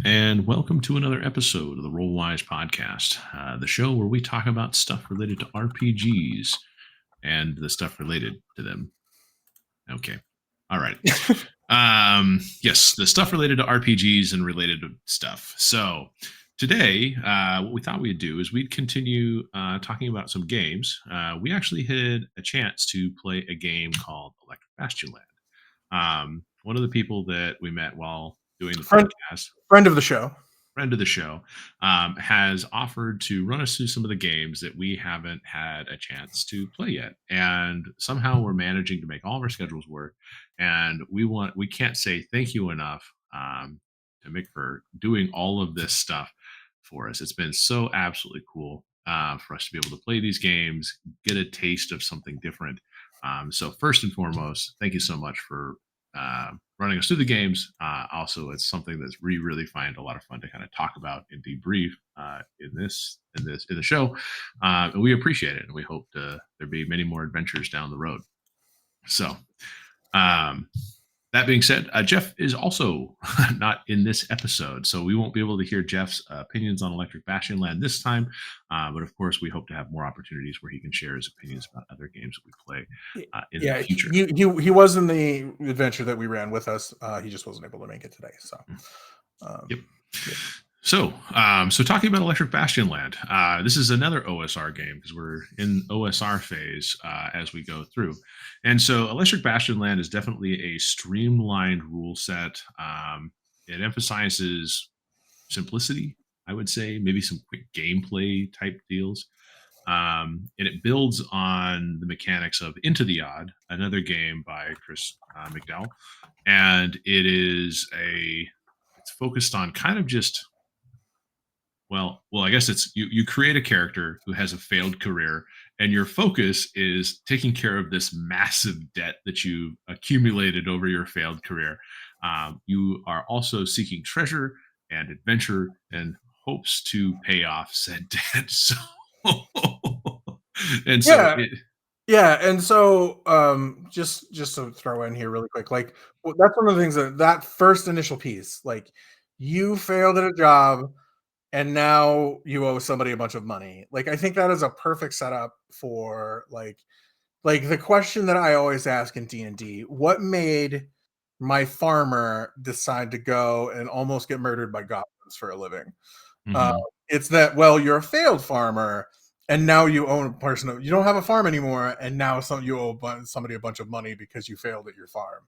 and welcome to another episode of the Roll-Wise podcast, the show where we talk about stuff related to RPGs and the stuff related to them. Okay. All right. Yes, the stuff related to RPGs and related to stuff. So today, what we thought we'd do is we'd continue talking about some games. We actually had a chance to play a game called Electric Bastionland. One of the people that we met while doing the podcast, friend of the show, has offered to run us through some of the games that we haven't had a chance to play yet. And somehow we're managing to make all of our schedules work. And we can't say thank you enough to Mick for doing all of this stuff for us. It's been so absolutely cool for us to be able to play these games, get a taste of something different. So first and foremost, thank you so much for running us through the games. Also, it's something that's we really find a lot of fun to kind of talk about and debrief in the show. And we appreciate it, and we hope there be many more adventures down the road. So, that being said, Jeff is also not in this episode, so we won't be able to hear Jeff's opinions on Electric Bastionland this time. But of course, we hope to have more opportunities where he can share his opinions about other games that we play in the future. He was in the adventure that we ran with us. He just wasn't able to make it today. So, yep. So talking about Electric Bastionland, this is another OSR game because we're in OSR phase as we go through. And so Electric Bastionland is definitely a streamlined rule set. It emphasizes simplicity, I would say, maybe some quick gameplay type deals. And it builds on the mechanics of Into the Odd, another game by Chris McDowall. And it's focused on kind of just I guess it's you create a character who has a failed career, and your focus is taking care of this massive debt that you've accumulated over your failed career. You are also seeking treasure and adventure and hopes to pay off said debt. So, and so and so just to throw in here really quick, like that's one of the things that first initial piece, like you failed at a job and now you owe somebody a bunch of money. Like, I think that is a perfect setup for like the question that I always ask in D&D, what made my farmer decide to go and almost get murdered by goblins for a living? Mm-hmm. It's that, well, you're a failed farmer and now you own a person. You don't have a farm anymore, and now you owe somebody a bunch of money because you failed at your farm.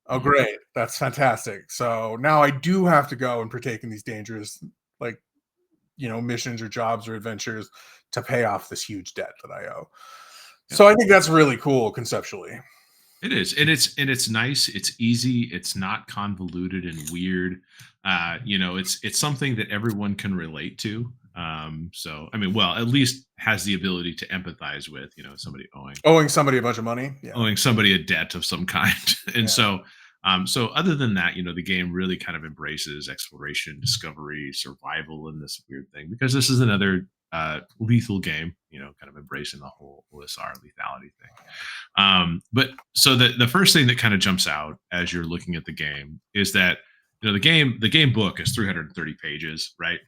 Oh, great. That's fantastic. So now I do have to go and partake in these dangerous, missions or jobs or adventures to pay off this huge debt that I owe. Yep. So I think that's really cool conceptually. It is. And it's nice. It's easy. It's not convoluted and weird. It's something that everyone can relate to. So, I mean, at least has the ability to empathize with, somebody owing somebody a bunch of money, owing somebody a debt of some kind. And so other than that, the game really kind of embraces exploration, discovery, survival in this weird thing, because this is another lethal game, kind of embracing the whole OSR lethality thing. But so the first thing that kind of jumps out as you're looking at the game is that, the game book is 330 pages, right?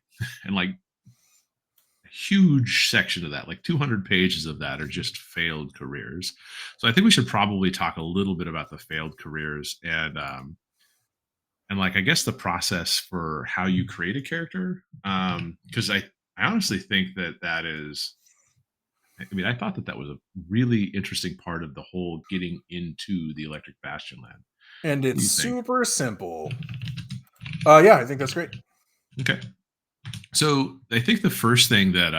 And like a huge section of that, like 200 pages of that, are just failed careers. So I think we should probably talk a little bit about the failed careers and like, I guess the process for how you create a character. Because I honestly think that is, I mean, I thought that was a really interesting part of the whole getting into the Electric Bastionland. And it's super simple. Yeah, I think that's great. Okay. So I think the first thing that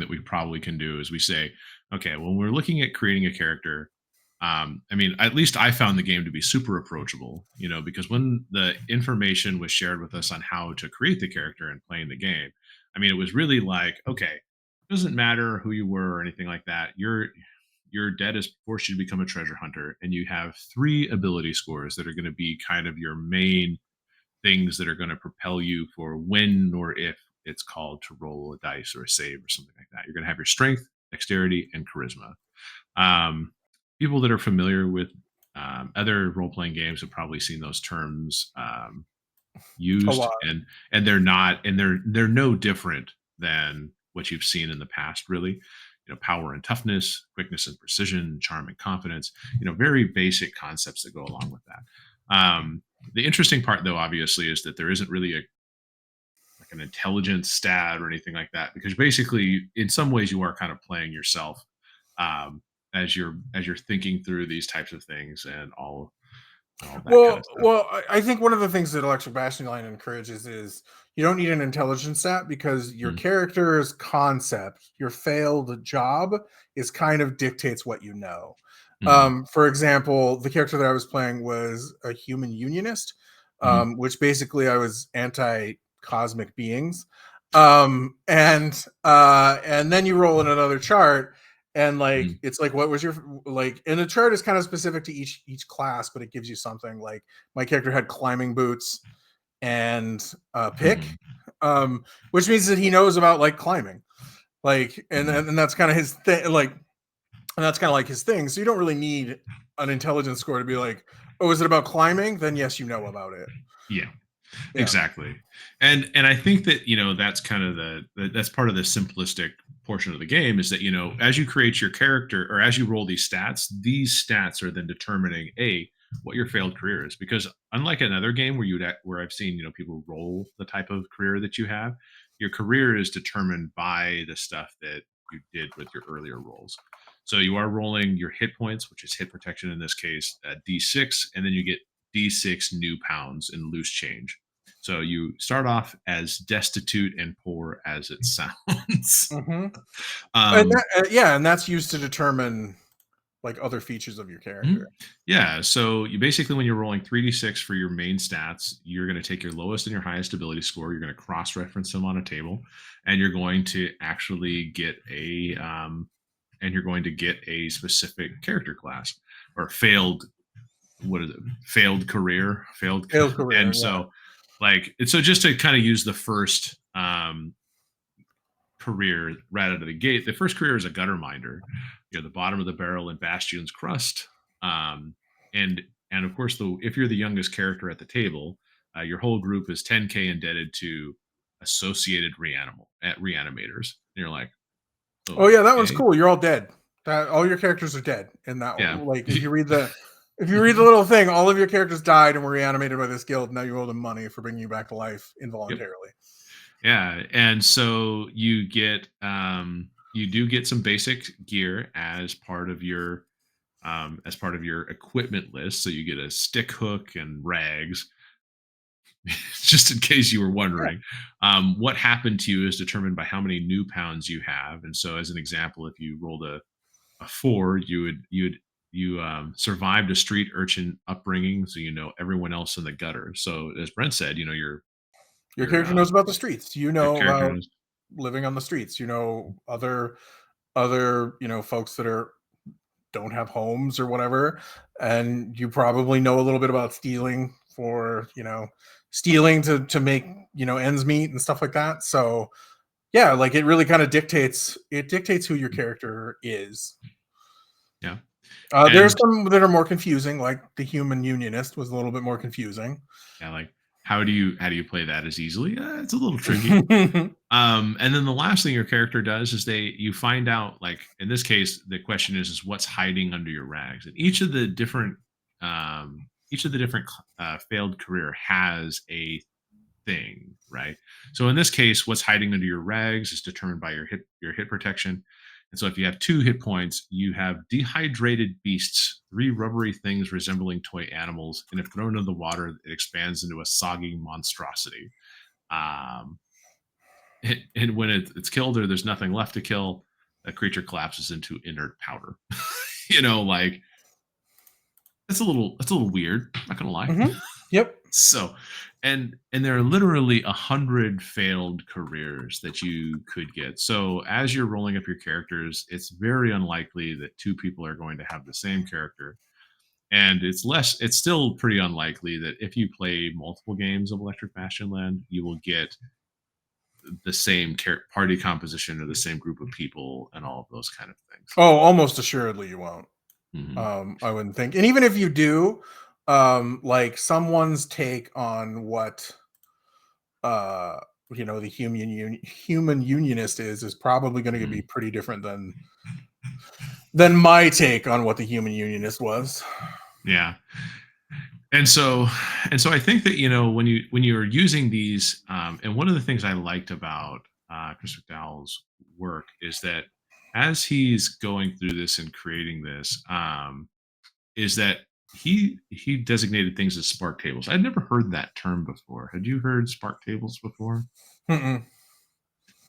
we probably can do is we say, okay, when we're looking at creating a character, I mean, at least I found the game to be super approachable, because when the information was shared with us on how to create the character and playing the game, I mean, it was really like, okay, it doesn't matter who you were or anything like that. Your debt has forced you to become a treasure hunter, and you have 3 ability scores that are going to be kind of your main things that are going to propel you for when or if it's called to roll a dice or a save or something like that. You're going to have your strength, dexterity, and charisma. People that are familiar with other role-playing games have probably seen those terms A used, lot. and they're not, and they're no different than what you've seen in the past, really. Power and toughness, quickness and precision, charm and confidence, very basic concepts that go along with that. The interesting part, though, obviously, is that there isn't really like an intelligence stat or anything like that, because basically in some ways you are kind of playing yourself, as you're thinking through these types of things and all that kind Well, of stuff. well, I think one of the things that Electric Bastionland encourages is you don't need an intelligence stat because your Mm, character's concept, your failed job, is kind of dictates what you know. mhm, For example, the character that I was playing was a human unionist, mhm, which basically I was anti cosmic beings. And then you roll in another chart, and like mhm, it's like what was your like, and the chart is kind of specific to each class, but it gives you something. Like my character had climbing boots and pick, mhm, which means that he knows about like climbing, like, and mhm. and that's kind of his thing, like, and that's kind of like his thing. So you don't really need an intelligence score to be like, oh, is it about climbing? Then yes, you know about it. Yeah. Yeah. Exactly. And I think that, that's kind of that's part of the simplistic portion of the game, is that, as you create your character, or as you roll these stats are then determining what your failed career is. Because unlike another game where I've seen, people roll the type of career that you have, your career is determined by the stuff that you did with your earlier rolls. So you are rolling your hit points, which is hit protection in this case, D6, and then you get D6 new pounds in loose change. So you start off as destitute and poor as it sounds. Hmm. And um, that, yeah, and that's used to determine like other features of your mhm. character. Yeah. So you basically, when you're rolling 3d6 for your main stats, you're going to take your lowest and your highest ability score. You're going to cross reference them on a table, and you're going to actually get a specific character class, or failed, what is it, failed career, failed. Failed career, And yeah. so, just to kind of use the first career right out of the gate. The first career is a gutter minder. You're the bottom of the barrel in Bastion's crust. Um, and and of course, if you're the youngest character at the table, your whole group is 10K indebted to associated reanimators. And you're like, Oh yeah, that one's okay, cool. You're all dead. That all your characters are dead in that yeah, one. Like if you read the little thing, all of your characters died and were reanimated by this guild. Now you owe them money for bringing you back to life yep, involuntarily. yeah. And so you do get some basic gear as part of your equipment list. So you get a stick hook and rags, just in case you were Yeah. wondering. What happened to you is determined by how many new pounds you have. And so, as an example, if you rolled a four, you survived a street urchin upbringing, so everyone else in the gutter. So, as Brent said, Your your character knows about the streets. You your know character about knows. living on the streets. You know other folks that are don't have homes or whatever, and you probably know a little bit about stealing for stealing to make ends meet and stuff like that. So yeah, like it dictates who your character is. Yeah, There's and some that are more confusing, like the human unionist was a little bit more confusing. yeah, like, how do you play that as easily? It's a little tricky. And then the last thing your character does is you find out, like in this case, the question is what's hiding under your rags. And each of the different failed career has a thing, right? So in this case, what's hiding under your rags is determined by your hit protection. And so if you have 2 hit points, you have dehydrated beasts, 3 rubbery things resembling toy animals, and if thrown into the water, it expands into a soggy monstrosity. Um, and when it's killed, or there's nothing left to kill, a creature collapses into inert powder. Like, it's a little weird. Not gonna lie. Hmm. Yep. So, and there are literally 100 failed careers that you could get. So as you're rolling up your characters, it's very unlikely that 2 people are going to have the same character. And it's still pretty unlikely that if you play multiple games of Electric Bastionland, you will get the same party composition or the same group of people and all of those kind of things. Oh, almost assuredly you won't. Hmm. I wouldn't think. And even if you do, like someone's take on what uh the human unionist is probably going to be Mhm. pretty different than my take on what the human unionist was. Yeah. And so I think that when you're using these, and one of the things I liked about Chris McDowell's work is that as he's going through this and creating this, is that he designated things as spark tables. I'd never heard that term before. Had you heard spark tables before? Mm-mm.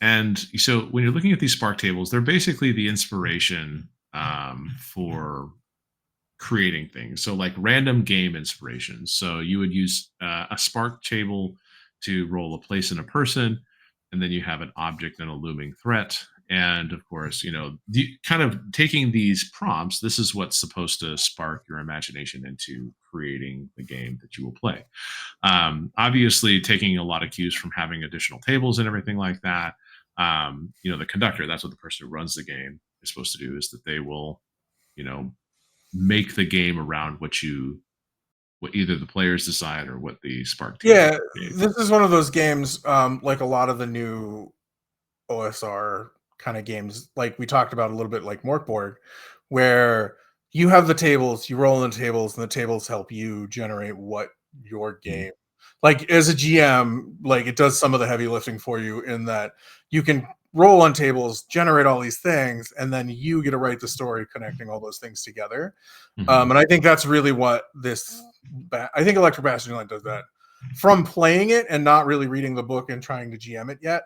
And so when you're looking at these spark tables, they're basically the inspiration for creating things. So like random game inspirations. So you would use a spark table to roll a place and a person, and then you have an object and a looming threat. And of course, kind of taking these prompts, this is what's supposed to spark your imagination into creating the game that you will play. Obviously, taking a lot of cues from having additional tables and everything like that. The conductor, that's what the person who runs the game is supposed to do, is that they will, you know, make the game around what either the players decide or what the spark table Yeah, creates. this is one of those games, like a lot of the new OSR kind of games, like we talked about a little bit, like Morkborg, where you have the tables, you roll in the tables, and the tables help you generate what your Mhm, game. Like as a GM, like it does some of the heavy lifting for you in that you can roll on tables, generate all these things, and then you get to write the story connecting all those things together. mhm, And I think that's really what I think Electric Bastionland does that. From playing it and not really reading the book and trying to GM it yet,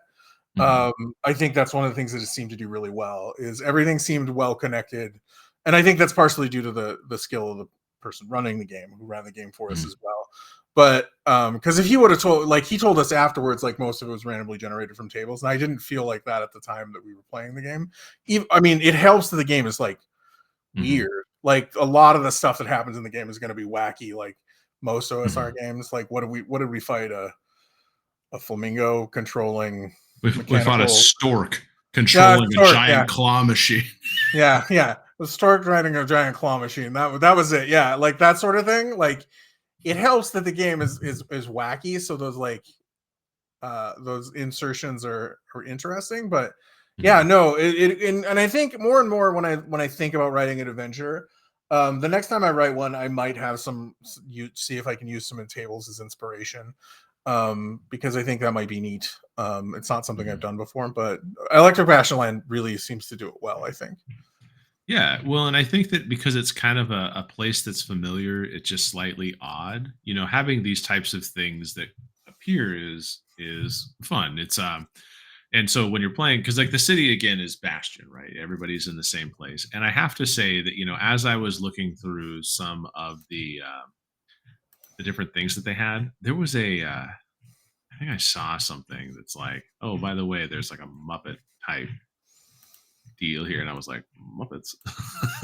mhm, I think that's one of the things that it seemed to do really well. Is everything seemed well connected, and I think that's partially due to the skill of the person running the game, who ran the game for us mhm, as well. But because if he would have told, like he told us afterwards, like most of it was randomly generated from tables, and I didn't feel like that at the time that we were playing the game. I mean, it helps that the game is like mhm, weird. Like a lot of the stuff that happens in the game is going to be wacky. Like most OSR mhm. games, like what did we fight? A flamingo controlling We fought a mechanical. stork Yeah, controlling a stork. Yeah, giant claw machine. yeah. The stork riding a giant claw machine. That was it. Yeah, like that sort of thing. Like it helps that the game is wacky. So those insertions are interesting. But yeah, Mhm, no, and I think more and more when I think about writing an adventure, the next time I write one, I might have you see if I can use some in tables as inspiration, because I think that might be neat. It's not something I've mhm. done before, but Electric Bastionland really seems to do it well, I think. Yeah, well, and I think that because it's kind of a place that's familiar, it's just slightly odd. Having these types of things that appear is fun. And so when you're playing, because like the city again is Bastion, right? Everybody's in the same place, and I have to say that as I was looking through some of the different things that they had, there was I think I saw something that's like, oh, by the way, there's like a Muppet type deal here, and I was like, Muppets.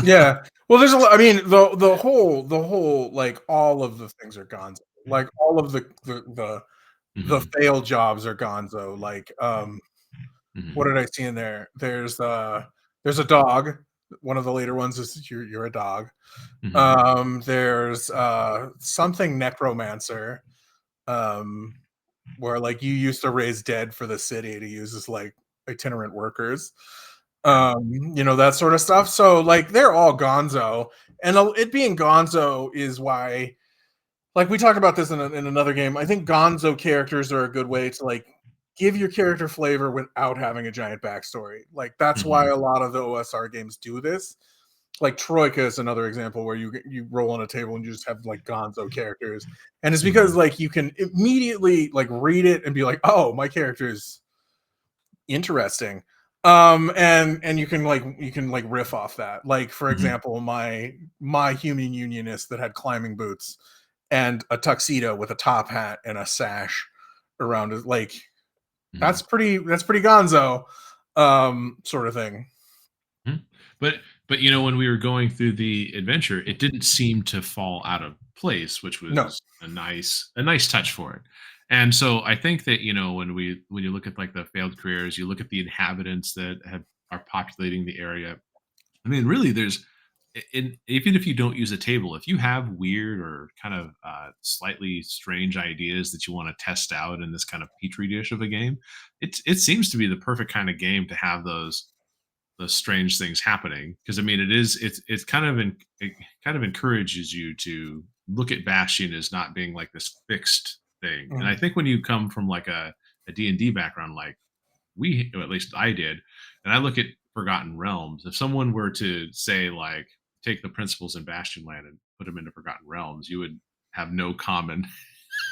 Yeah. Well, there's a lot. I mean, the whole like all of the things are Gonzo. Like all of the Mhm, failed jobs are Gonzo. Like what mhm, did I see in there? There's a dog. One of the later ones is you're a dog. mhm, There's something necromancer. Um, where like you used to raise dead for the city to use as like itinerant workers, yeah, that sort of stuff. So like they're all gonzo, and it being gonzo is why, like we talked about this in another game. I think gonzo characters are a good way to like give your character flavor without having a giant backstory. Like that's why mhm, a lot of the OSR games do this. Like Troika is another example where you roll on a table and you just have like gonzo characters, and it's because mhm, like you can immediately like read it and be like, oh, my character is interesting. And you can riff off that. Like for mhm, example, my human unionist that had climbing boots and a tuxedo with a top hat and a sash around it, like mhm, that's pretty gonzo, sort of thing. mhm. But when we were going through the adventure, it didn't seem to fall out of place, which No. was a nice touch for it. And so I think that when you look at like the failed careers, you look at the inhabitants that are populating the area. I mean, really, even if you don't use a table, if you have weird or kind of slightly strange ideas that you want to test out in this kind of petri dish of a game, it seems to be the perfect kind of game to have those strange things happening. Because I mean, it's kind of it kind of encourages you to look at Bastion as not being like this fixed thing. And I Mhm. think when you come from like a D&D background, like or at least I did, and I look at Forgotten Realms. If someone were to say like take the principles in Bastionland and put them into Forgotten Realms, you would have no common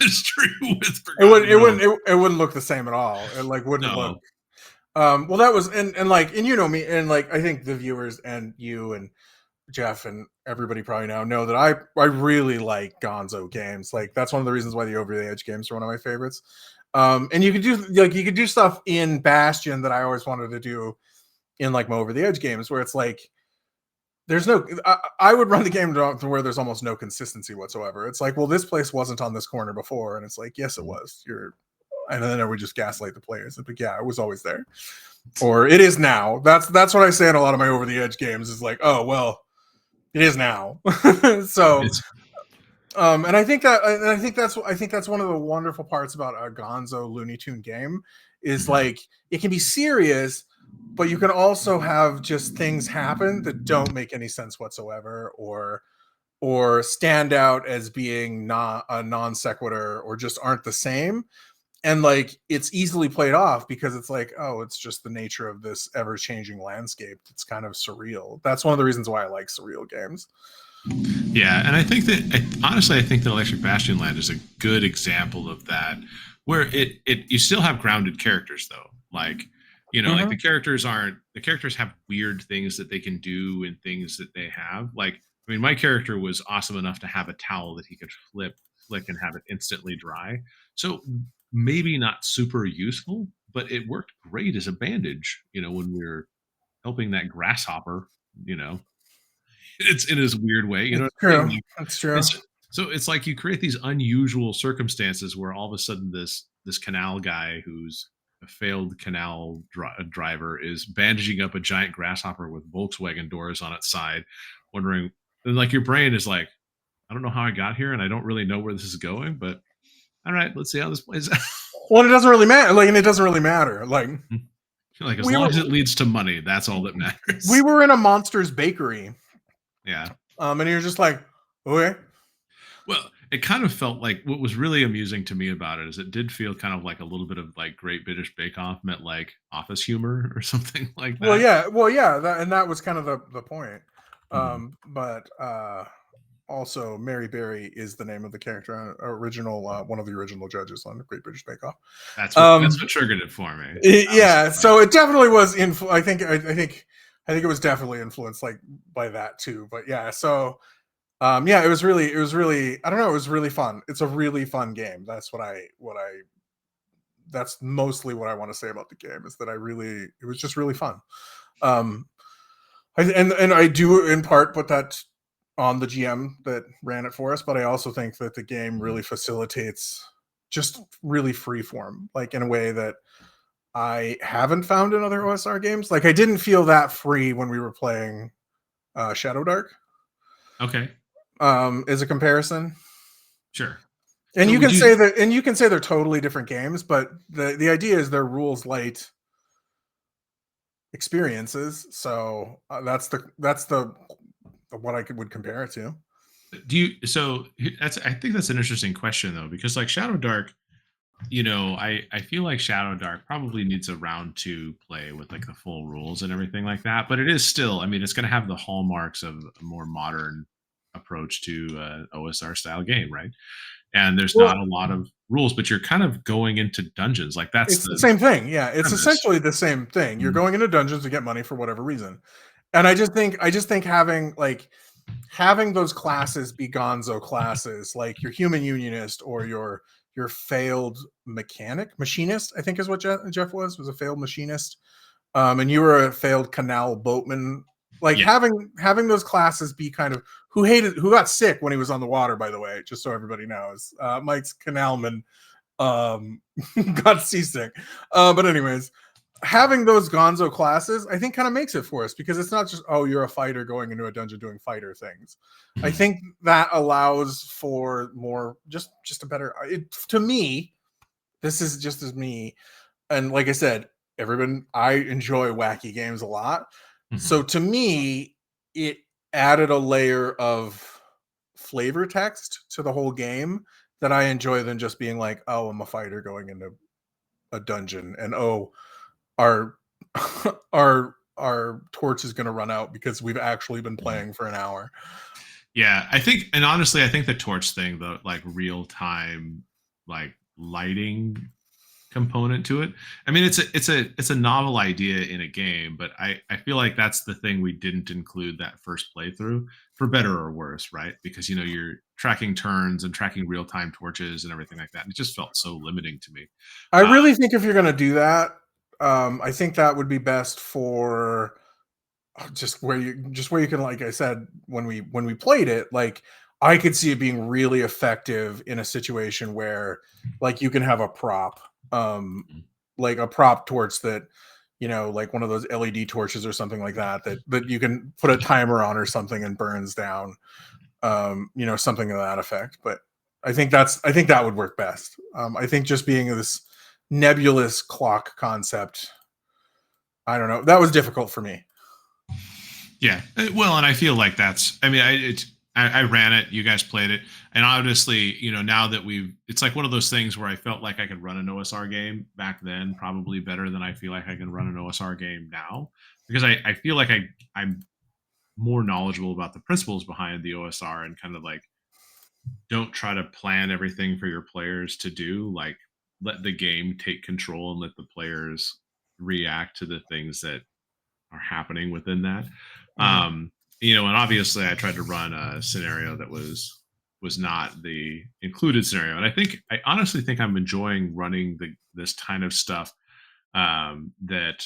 history with It would Forgotten Realms. it wouldn't look the same at all. It like wouldn't look. No, Well, that was and like and you know me and like I think the viewers and you and Jeff and everybody probably now know that I really like Gonzo games. Like that's one of the reasons why the Over the Edge games are one of my favorites. And you could do stuff in Bastion that I always wanted to do in like my Over the Edge games, where it's like there's no. I would run the game to where there's almost no consistency whatsoever. It's like, well, this place wasn't on this corner before, and it's like, yes, it was. And then I would just gaslight the players. But yeah, it was always there, or it is now. That's what I say in a lot of my Over the Edge games. Is like, oh well, it is now. So, it's and I think that's one of the wonderful parts about a Gonzo Looney Tune game is like it can be serious, but you can also have just things happen that don't make any sense whatsoever, or stand out as being not a non sequitur, or just aren't the same. And like it's easily played off because it's like, oh, it's just the nature of this ever changing landscape. It's kind of surreal. That's one of the reasons why I like surreal games. Yeah, and I think that honestly, I think that Electric Bastionland is a good example of that, where it you still have grounded characters though, like like Mm-hmm. the characters have weird things that they can do and things that they have. Like, I mean, my character was awesome enough to have a towel that he could flick, and have it instantly dry. So maybe not super useful, but it worked great as a bandage. When we were helping that grasshopper, you know, it's in his weird way. You know It's what I'm saying? true. Like, That's true. it's so it's like you create these unusual circumstances where all of a sudden this canal guy who's a failed driver is bandaging up a giant grasshopper with Volkswagen doors on its side, wondering, and like your brain is like, I don't know how I got here, and I don't really know where this is going, but all right, let's see how this plays out. Well, it doesn't really matter. Like, and it doesn't really matter. Like Like, as we long were as it leads to money, that's all that we matters. were in a Monsters bakery, Yeah. and you're just like, okay. Well, it kind of felt like what was really amusing to me about it is it did feel kind of like a little bit of like Great British Bake Off met like office humor or something like that. Well, yeah, that was kind of the point. Mhm. But also Mary Berry is the name of the character, original one of the original judges on the Great British Bake Off. That's what triggered it for me. I was Yeah, like, so it definitely was. I think it was definitely influenced like by that too. But yeah, so yeah, it was really I don't know, it was really fun. It's a really fun game. That's mostly what I want to say about the game is that it was just really fun. Um, and I do in part put that on the GM that ran it for us, but I also think that the game mhm. really facilitates just really free form, like in a way that I haven't found in other OSR games. Like I didn't feel that free when we were playing Shadow Dark, Okay, as a comparison. sure. And So you would can you? say that, and you can say they're totally different games, but the idea is they're rules light experiences. So that's the what would compare it to. Do you? So I think that's an interesting question though, because like Shadow Dark, I feel like Shadow Dark probably needs a round two play with like the full rules and everything like that. But it is still, I mean, it's going to have the hallmarks of a more modern approach to OSR style game, right? And there's not Well, a lot of rules, but you're kind of going into dungeons. Like that's it's the the same thing. Yeah, it's premise. essentially the same thing. You're Mhm. going into dungeons to get money for whatever reason. And I just think having those classes be gonzo classes, like your human unionist or your failed machinist, I think is what Jeff was a failed machinist. And you were a failed canal boatman. Like Yeah. having those classes be kind of who got sick when he was on the water, by the way, just so everybody knows. Mike's canalman got seasick. But anyways, having those gonzo classes, I think, kind of makes it for us, because it's not just, oh, you're a fighter going into a dungeon doing fighter things. I think that allows for more, just a better, to me, this is just as me. And like I said, I enjoy wacky games a lot. So to me, it added a layer of flavor text to the whole game that I enjoy, than just being like, oh, I'm a fighter going into a dungeon, and oh, our our torch is going to run out because we've actually been playing for an hour. Yeah, I think, and honestly, I think the torch thing, the like real time, like lighting component to it. I mean, it's a novel idea in a game, but I feel like that's the thing we didn't include that first playthrough, for better or worse, right? Because you're tracking turns and tracking real time torches and everything like that. And it just felt so limiting to me. I really think if you're going to do that, I think that would be best for just where you can, like I said, when we played it, like, I could see it being really effective in a situation where, like, you can have a prop, like a prop torch that, like one of those LED torches or something like that you can put a timer on or something and burns down, something of that effect. But I think that would work best. I think just being this nebulous clock concept, I don't know, that was difficult for me. Yeah, well, and I feel like that's. I mean, I ran it. You guys played it, and obviously, now that it's like one of those things where I felt like I could run an OSR game back then, probably better than I feel like I can run an OSR game now, because I feel like I'm more knowledgeable about the principles behind the OSR, and kind of like, don't try to plan everything for your players to do. Like, let the game take control and let the players react to the things that are happening within that. Mhm. And obviously I tried to run a scenario that was not the included scenario. And I honestly think I'm enjoying running this kind of stuff, that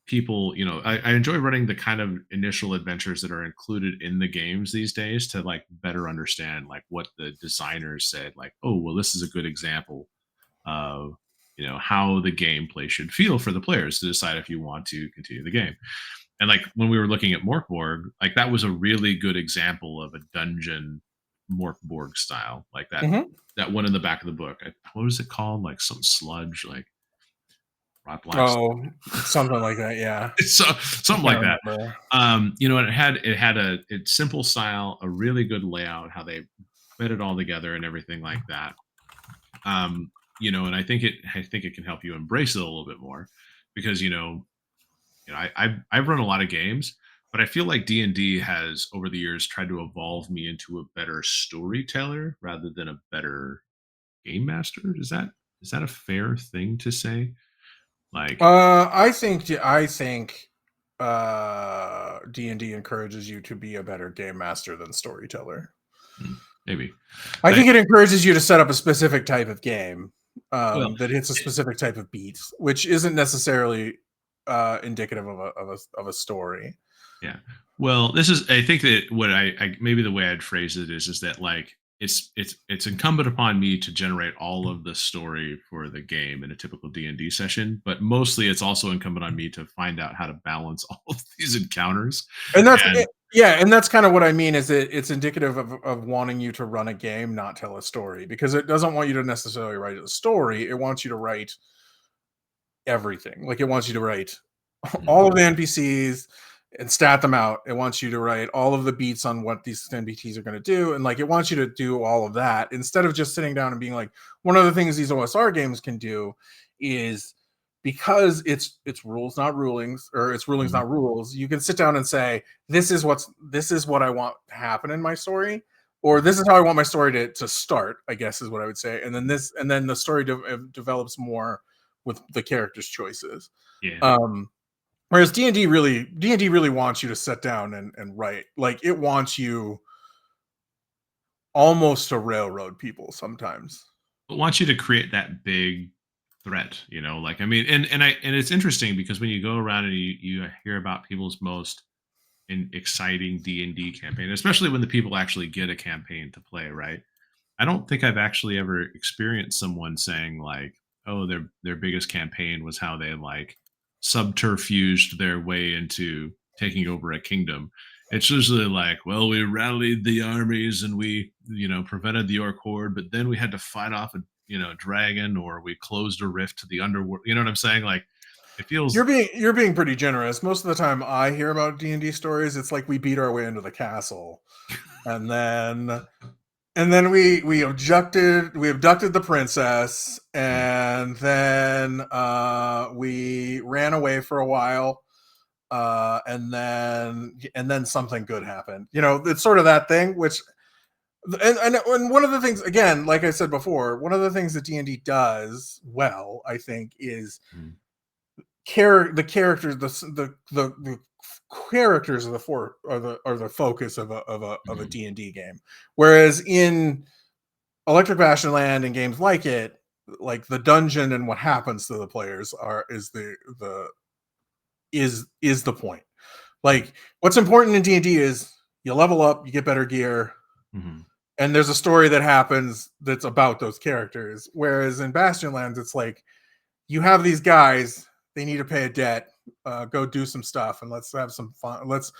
people, I enjoy running the kind of initial adventures that are included in the games these days, to like better understand like what the designers said, like, oh, well, this is a good example of how the gameplay should feel for the players to decide if you want to continue the game. And like when we were looking at Morkborg, like that was a really good example of a dungeon Morkborg style, like Mhm. that one in the back of the book. What was it called? Like some sludge, like rot black. Oh, something like that. Yeah, So I something can't like that. remember. And it had a simple style, a really good layout, how they put it all together and everything like that. And I think it can help you embrace it a little bit more, because I've run a lot of games, but I feel like D&D has over the years tried to evolve me into a better storyteller rather than a better game master. Is that a fair thing to say? Like, I think D&D encourages you to be a better game master than storyteller. maybe. I I, think it encourages you to set up a specific type of game, well, that hits a specific type of beat, which isn't necessarily indicative of a story. yeah. Well, this is. I think that what I maybe the way I'd phrase it is that like it's incumbent upon me to generate all of the story for the game in a typical D&D session, but mostly it's also incumbent on me to find out how to balance all of these encounters. And And that's kind of what I mean, is it's indicative of wanting you to run a game, not tell a story, because it doesn't want you to necessarily write a story. It wants you to write everything. Like, it wants you to write Mhm, all of the NPCs and stat them out. It wants you to write all of the beats on what these NPCs are going to do. And like, it wants you to do all of that instead of just sitting down and being like, one of the things these OSR games can do is, because it's rules, not rulings, or it's rulings, mhm, not rules, you can sit down and say, this is what I want to happen in my story, or this is how I want my story to start, I guess is what I would say. And then the story develops more with the character's choices. yeah. Um, Whereas D&D really wants you to sit down and write. Like, it wants you almost to railroad people sometimes. But wants you to create that big threat, like, I mean, and it's interesting because when you go around and you hear about people's most exciting D&D campaign, especially when the people actually get a campaign to play, right? I don't think I've actually ever experienced someone saying like, oh, their biggest campaign was how they like subterfuged their way into taking over a kingdom. It's usually like, well, we rallied the armies and we, prevented the orc horde, but then we had to fight off a, dragon, or we closed a rift to the underworld. You know what I'm saying? Like, it feels. You're being pretty generous. Most of the time I hear about D&D stories, it's like we beat our way into the castle, and then we abducted the princess, and then we ran away for a while, and then something good happened. It's sort of that thing, which and one of the things, again, like I said before, one of the things that D&D does well, I think, is the characters, the characters are the focus of a D&D game, whereas in Electric Bastionland and games like it, like the dungeon and what happens to the players is the point. Like, what's important in D&D is you level up, you get better gear, and there's a story that happens that's about those characters. Whereas in Bastionlands, it's like you have these guys, they need to pay a debt, go do some stuff, and let's have some fun. Let's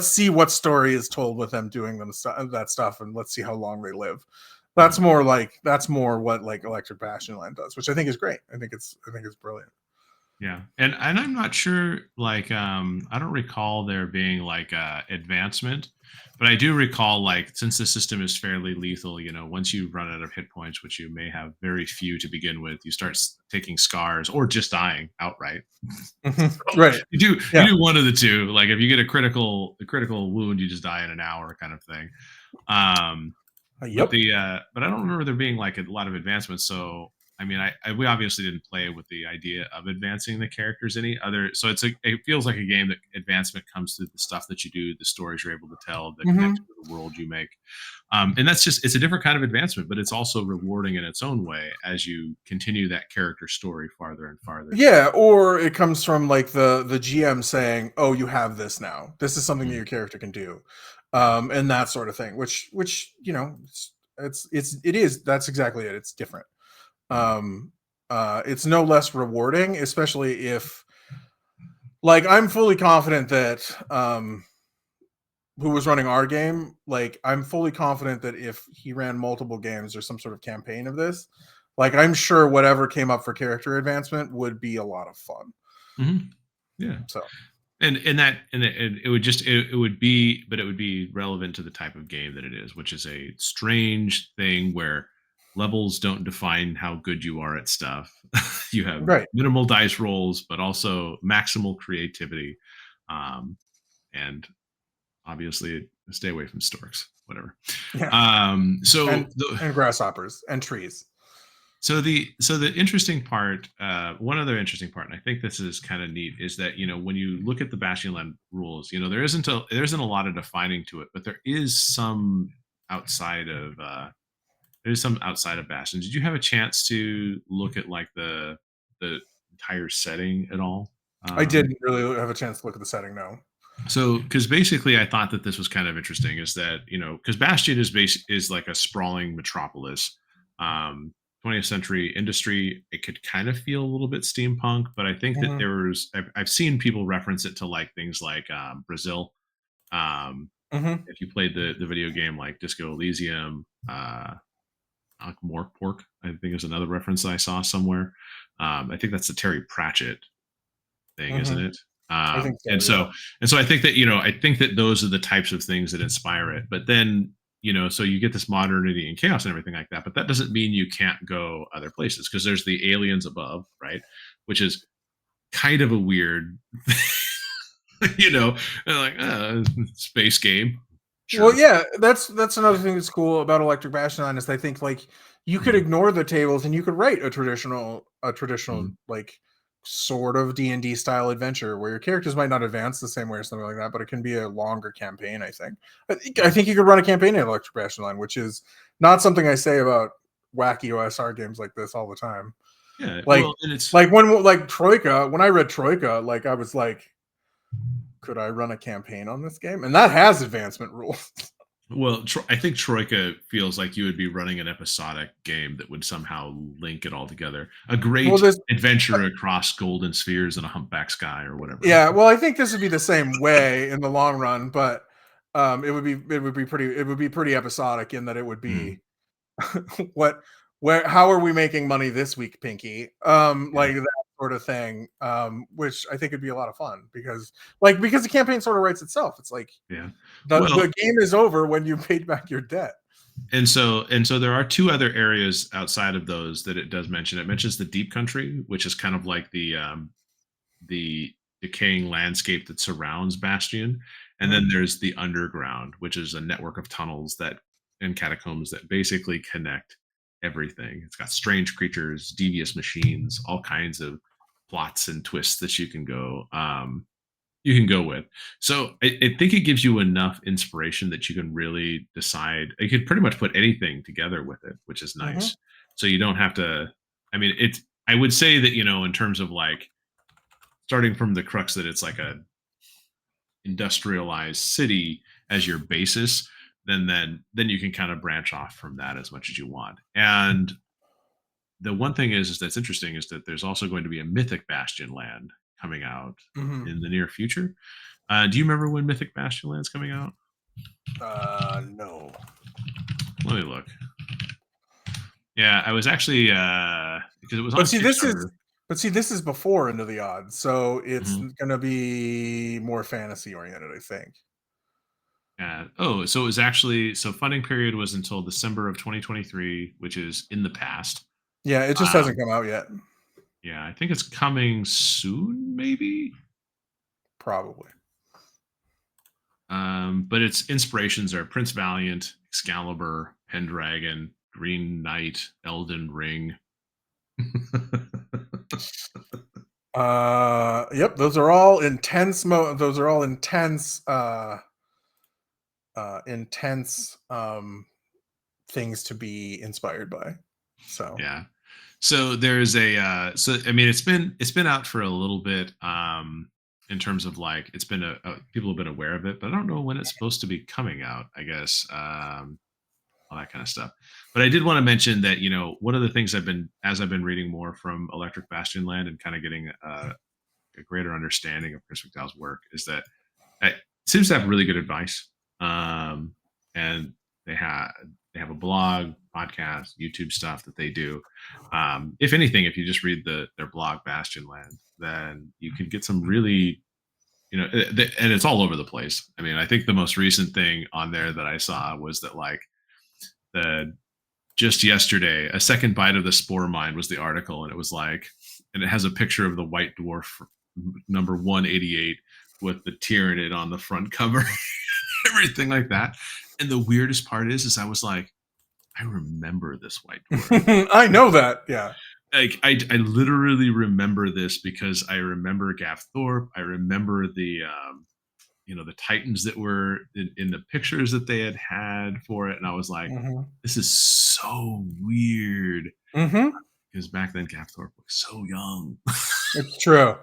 see what story is told with them doing that stuff, and let's see how long they live. That's more what like Electric Bastionland does, which I think is great. I think it's brilliant. Yeah, and I'm not sure. Like, I don't recall there being like advancement, but I do recall, like, since the system is fairly lethal, once you run out of hit points, which you may have very few to begin with, you start taking scars or just dying outright. So Right. You do one of the two. Like, if you get a critical wound, you just die in an hour, kind of thing. Yep. But I don't remember there being like a lot of advancements. So I mean, we obviously didn't play with the idea of advancing the characters any other. So it feels like a game that advancement comes through the stuff that you do, the stories you're able to tell, the connection to the world you make. And it's a different kind of advancement, but it's also rewarding in its own way as you continue that character story farther and farther. Yeah, or it comes from like the GM saying, "Oh, you have this now. This is something that your character can do," and that sort of thing. Which that's exactly it. It's different. It's no less rewarding, especially if, like, I'm fully confident that who was running our game, like, I'm fully confident that if he ran multiple games or some sort of campaign of this, like, I'm sure whatever came up for character advancement would be a lot of fun. Yeah. So and it would be relevant to the type of game that it is, which is a strange thing where levels don't define how good you are at stuff. You have minimal dice rolls, but also maximal creativity, and obviously stay away from storks, whatever. Yeah. And grasshoppers and trees. So the interesting part, one other interesting part, and I think this is kind of neat, is that when you look at the Bastionland rules, there isn't a lot of defining to it, but there is some outside of Bastion. Did you have a chance to look at like the entire setting at all? I didn't really have a chance to look at the setting, no. So, because basically, I thought that this was kind of interesting, is that because Bastion is like a sprawling metropolis, 20th century industry. It could kind of feel a little bit steampunk, but I think that I've seen people reference it to like things like Brazil. If you played the video game like Disco Elysium, Mork, I think is another reference I saw somewhere. I think that's the Terry Pratchett thing, isn't it? I think so, and so I think that those are the types of things that inspire it. But then so you get this modernity and chaos and everything like that. But that doesn't mean you can't go other places, because there's the aliens above, right? Which is kind of a weird, like space game. Sure. Well, yeah, that's another thing that's cool about Electric Bastionland is I think like you could ignore the tables and you could write a traditional like sort of D&D style adventure where your characters might not advance the same way or something like that, but it can be a longer campaign. I think you could run a campaign in Electric Bastionland, which is not something I say about wacky OSR games like this all the time. Yeah, like when Troika, when I read Troika, like I was like, could I run a campaign on this game? And that has advancement rules. Well, I think Troika feels like you would be running an episodic game that would somehow link it all together. A Well, great this adventure across golden spheres and a humpback sky or whatever. yeah, well, I think this would be the same way in the long run, but it would be pretty episodic in that it would Mm, be what how are we making money this week, Pinky? yeah, Like that sort of thing. Which I think would be a lot of fun because the campaign sort of writes itself. It's like yeah. the Well, game is over when you paid back your debt. and so there are two other areas outside of those that it does mention. It mentions the deep country, which is kind of like the decaying landscape that surrounds Bastion, and Mhm. then there's the underground, which is a network of tunnels that and catacombs that basically connect everything. It's got strange creatures, devious machines, all kinds of plots and twists that you can go with. So I think it gives you enough inspiration that you can really decide. You could pretty much put anything together with it, which is Mhm. nice. So you don't have to. I mean, it's. I would say that in terms of like starting from the crux that it's like a industrialized city as your basis, then you can kind of branch off from that as much as you want. And the one thing is that's interesting is that there's also going to be a Mythic Bastion land coming out Mhm. in the near future. Do you remember when Mythic Bastion land's coming out? No. Let me look. Yeah, I was actually because it was But on see, this is Kickstarter. this is before Into the Odds, so it's Mhm. gonna be more fantasy oriented, I think. Oh, so it was actually funding period was until December of 2023, which is in the past. Yeah, it just Um, hasn't come out yet. yeah, I think it's coming soon, maybe. Probably. But its inspirations are Prince Valiant, Excalibur, Pendragon, Green Knight, Elden Ring. Yep, those are all those are all intense things to be inspired by. So, Yeah. So there's so I mean it's been out for a little bit in terms of like it's been people have been aware of it, but I don't know when it's supposed to be coming out, I guess. All that kind of stuff. But I did want to mention that, one of the things I've been reading more from Electric Bastion Land and kind of getting a greater understanding of Chris McDowall's work is that it seems to have really good advice. And they have a blog, podcast, YouTube stuff that they do. If anything, if you just read their blog Bastion Land, then you can get some really and it's all over the place. I mean, I think the most recent thing on there that I saw was that like the just yesterday, a second bite of the spore mine was the article, and it was like, and it has a picture of the White Dwarf number 188 with the Tyranid on the front cover, everything like that. And the weirdest part is I was like, I remember this White Dwarf. I know that. Yeah. Like I literally remember this because I remember Gav Thorpe. I remember the Titans that were in the pictures that they had for it, and I was like, Hmm. this is so weird Hmm. because back then Gav Thorpe was so young. It's true.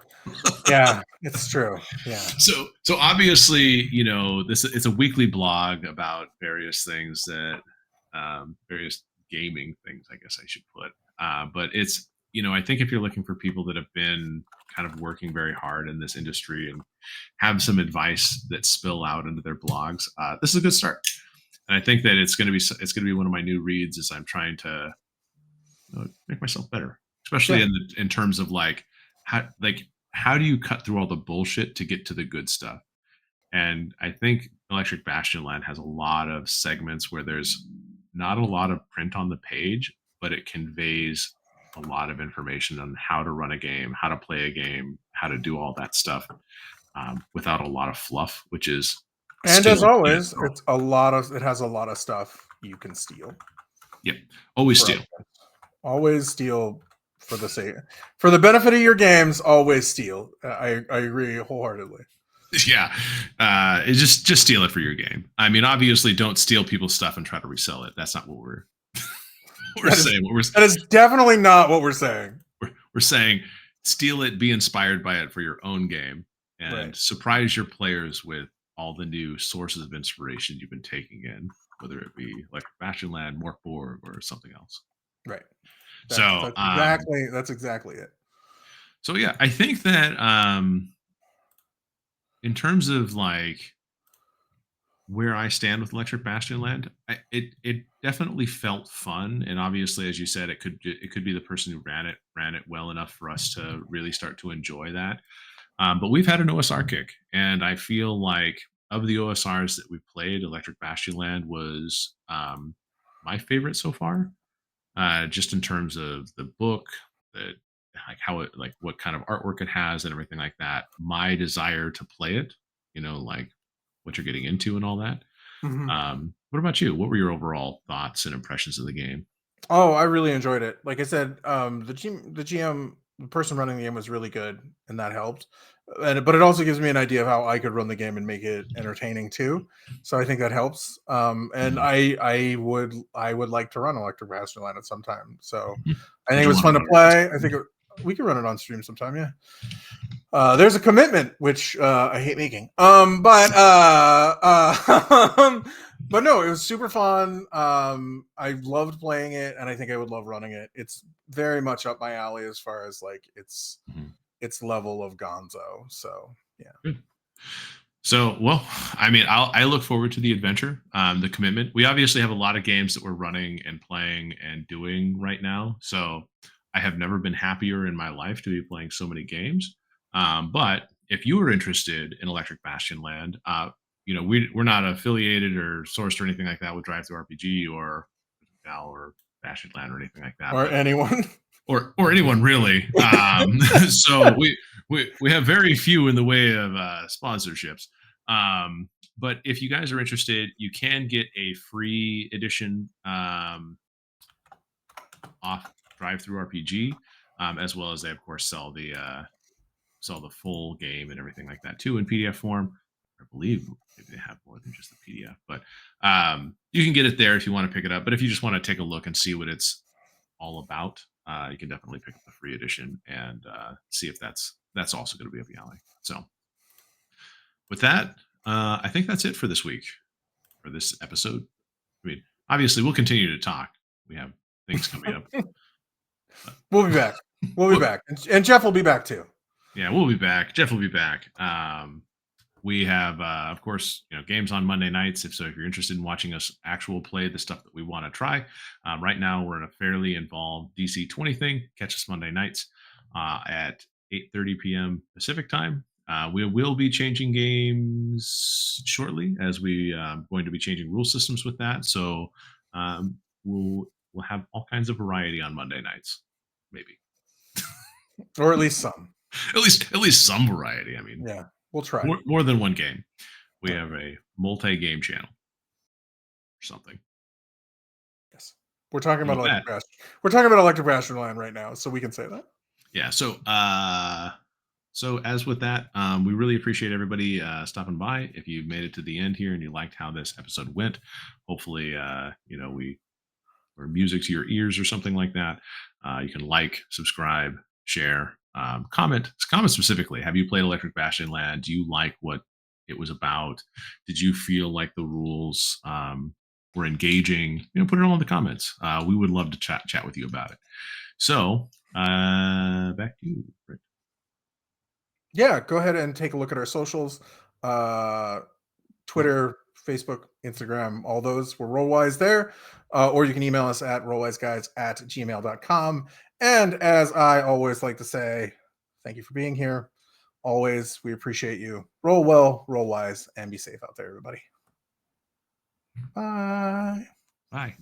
Yeah, it's true. Yeah. So obviously, this it's a weekly blog about various things that various gaming things, I guess I should put. But it's I think if you're looking for people that have been kind of working very hard in this industry and have some advice that spill out into their blogs, this is a good start. And I think that it's going to be one of my new reads as I'm trying to make myself better, especially Yeah. in terms of how do you cut through all the bullshit to get to the good stuff. And I think Electric Bastion Land has a lot of segments where there's not a lot of print on the page, but it conveys a lot of information on how to run a game, how to play a game, how to do all that stuff without a lot of fluff, which is a And skill as in always, itself. it has a lot of stuff you can steal. Yep, always For steal. always steal for the sake for the benefit of your games. Always steal. I agree wholeheartedly. Yeah, just steal it for your game. I mean, obviously, don't steal people's stuff and try to resell it. That's not what we're That is saying. that is definitely not what we're saying. We're saying steal it, be inspired by it for your own game, and Right. surprise your players with all the new sources of inspiration you've been taking in, whether it be Electric Bastionland, Morkborg, or something else. Right. So, That's exactly it. so yeah, I think that in terms of like where I stand with Electric Bastionland, it definitely felt fun, and obviously, as you said, it could be the person who ran it well enough for us to really start to enjoy that. But we've had an OSR kick, and I feel like of the OSRs that we've played, Electric Bastionland was my favorite so far. Just in terms of the book, the like how it like what kind of artwork it has and everything like that. My desire to play it, like what you're getting into and all that. Mhm. What about you? What were your overall thoughts and impressions of the game? Oh, I really enjoyed it. Like I said, the GM, the person running the game was really good, and that helped. But it also gives me an idea of how I could run the game and make it entertaining too. So I think that helps. And Mhm. I would like to run Electric Bastionland at some time. So Mhm. I think Would it you was want to fun to run it on play. stream? We could run it on stream sometime. Yeah. There's a commitment, which I hate making. But no, it was super fun. I loved playing it, and I think I would love running it. It's very much up my alley as far as like Mhm. its level of Gonzo. So yeah. Good. So, well, I look forward to the adventure, the commitment. We obviously have a lot of games that we're running and playing and doing right now. So, I have never been happier in my life to be playing so many games. But if you are interested in Electric Bastion Land, we're not affiliated or sourced or anything like that with Drive Through RPG or Val or Bastion Land or anything like that. Or But anyone. or anyone really. So we have very few in the way of sponsorships. But if you guys are interested, you can get a free edition off Drive Through RPG, as well as they of course sell the full game and everything like that too in PDF form. I believe maybe they have more than just the PDF, but you can get it there if you want to pick it up. But if you just want to take a look and see what it's all about, you can definitely pick up the free edition and see if that's also going to be up your alley. So with that, I think that's it for this week for this episode. I mean, obviously, we'll continue to talk. We have things coming up. We'll be back. We'll be back, and Jeff will be back too. Yeah, we'll be back. Jeff will be back. We have, of course, games on Monday nights. If you're interested in watching us actual play the stuff that we want to try, right now we're in a fairly involved DC 20 thing. Catch us Monday nights at 8:30 p.m. Pacific time. We will be changing games shortly, as we going to be changing rule systems with that. So we'll have all kinds of variety on Monday nights, maybe. Or at least some. At least some variety. I mean, Yeah, we'll try. more than one game. We Right. have a multi-game channel or something. Yes. We're talking And about with that, Electric Bastionland right now, so we can say that. yeah. So as with that, we really appreciate everybody stopping by. If you made it to the end here and you liked how this episode went, hopefully, we or music to your ears or something like that. You can like, subscribe, share, comment specifically. Have you played Electric Bastion Land? Do you like what it was about? Did you feel like the rules were engaging? Put it all in the comments. We would love to chat with you about it. So back to you, Rick. Yeah, go ahead and take a look at our socials. Twitter, Facebook, Instagram, all those. We're Rollwise there. Or you can email us at rollwiseguys@gmail.com. And as I always like to say, thank you for being here. Always, we appreciate you. Roll well, roll wise, and be safe out there, everybody. Bye. Bye.